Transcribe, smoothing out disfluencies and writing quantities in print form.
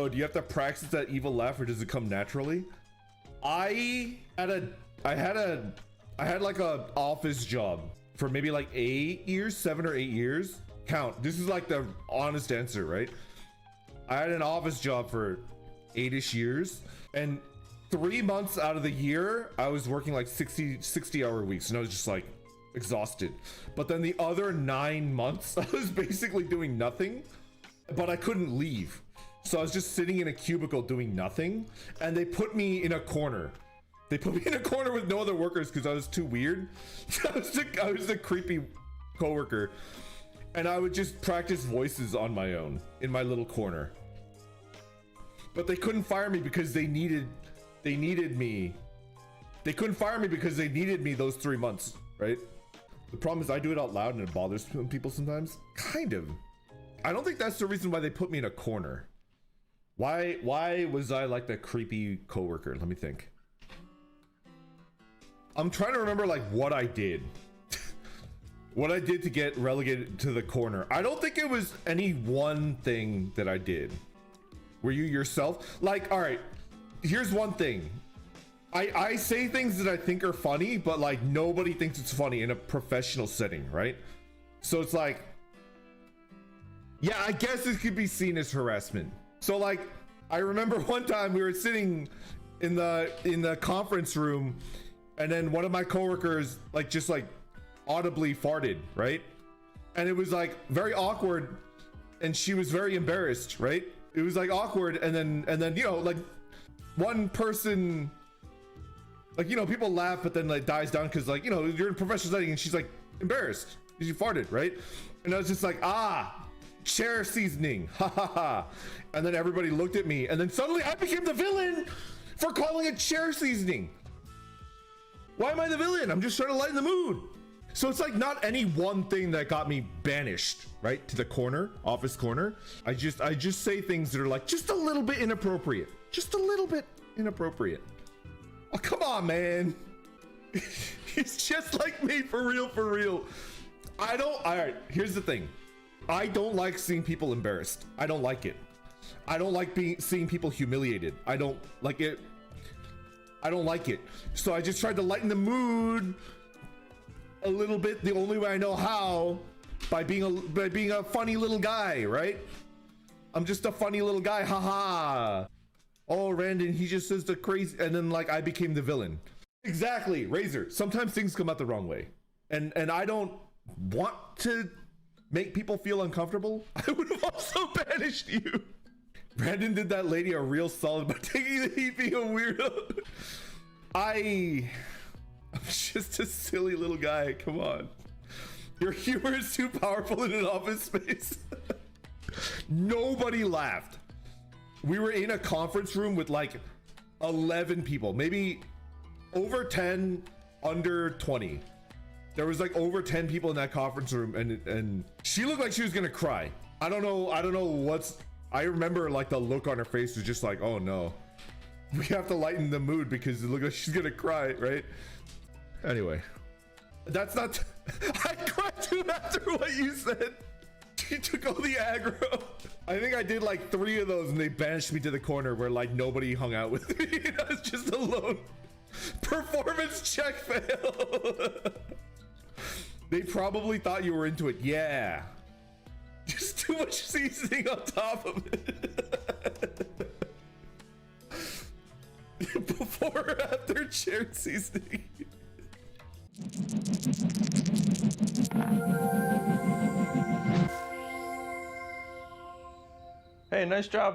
Bro, do you have to practice that evil laugh or does it come naturally? I had like a office job for maybe like 8 years, 7 or 8 years. Count. This is like the honest answer, right? I had an office job for 8-ish years, and 3 months out of the year, I was working like 60-hour weeks, and I was just like exhausted. But then the other 9 months, I was basically doing nothing, but I couldn't leave. So I was just sitting in a cubicle doing nothing, and they put me in a corner. They put me in a corner with no other workers because I was too weird. I was the creepy coworker, and I would just practice voices on my own in my little corner. But they couldn't fire me because they needed me. They couldn't fire me because they needed me those 3 months, right? The problem is I do it out loud and it bothers people sometimes. Kind of. I don't think that's the reason why they put me in a corner. Why was I like the creepy coworker? Let me think. I'm trying to remember like what I did. What I did to get relegated to the corner. I don't think it was any one thing that I did. Were you yourself? Like, all right, here's one thing. I say things that I think are funny, but like nobody thinks it's funny in a professional setting, right? So it's like, yeah, I guess it could be seen as harassment. So like, I remember one time we were sitting in the conference room, and then one of my coworkers like just like audibly farted, right? And it was like very awkward, and she was very embarrassed, right? It was like awkward, and then you know, like one person, like, you know, people laugh but then like dies down because like, you know, you're in a professional setting and she's like embarrassed because you farted, right? And I was just like, chair seasoning, ha ha ha. And then everybody looked at me, and then suddenly I became the villain for calling it chair seasoning. Why am I the villain? I'm just trying to lighten the mood. So it's like not any one thing that got me banished, right, to the corner, office corner. I just say things that are like just a little bit inappropriate. Just a little bit inappropriate. Oh, come on, man. He's just like me, for real, for real. All right, here's the thing. I don't like seeing people embarrassed. I don't like it. I don't like seeing people humiliated. I don't like it. I don't like it. So I just tried to lighten the mood a little bit, the only way I know how, by being a funny little guy, right? I'm just a funny little guy, haha. Oh, Randon, he just says the crazy, and then like I became the villain. Exactly, Razor. Sometimes things come out the wrong way, and I don't want to make people feel uncomfortable. I would have also banished you. Brandon did that lady a real solid by taking the heat, being a weirdo. I'm just a silly little guy. Come on. Your humor is too powerful in an office space. Nobody laughed. We were in a conference room with like 11 people, maybe over 10, under 20. There was like over 10 people in that conference room, and she looked like she was gonna cry. I don't know what's, I remember like the look on her face was just like, oh no, we have to lighten the mood because it looked like she's gonna cry, right? Anyway, that's not, I cried too after what you said. She took all the aggro. I think I did like 3 of those and they banished me to the corner where like nobody hung out with me. I was just alone. Performance check fail. They probably thought you were into it. Yeah. Just too much seasoning on top of it. Before or after chair seasoning. Hey, nice job.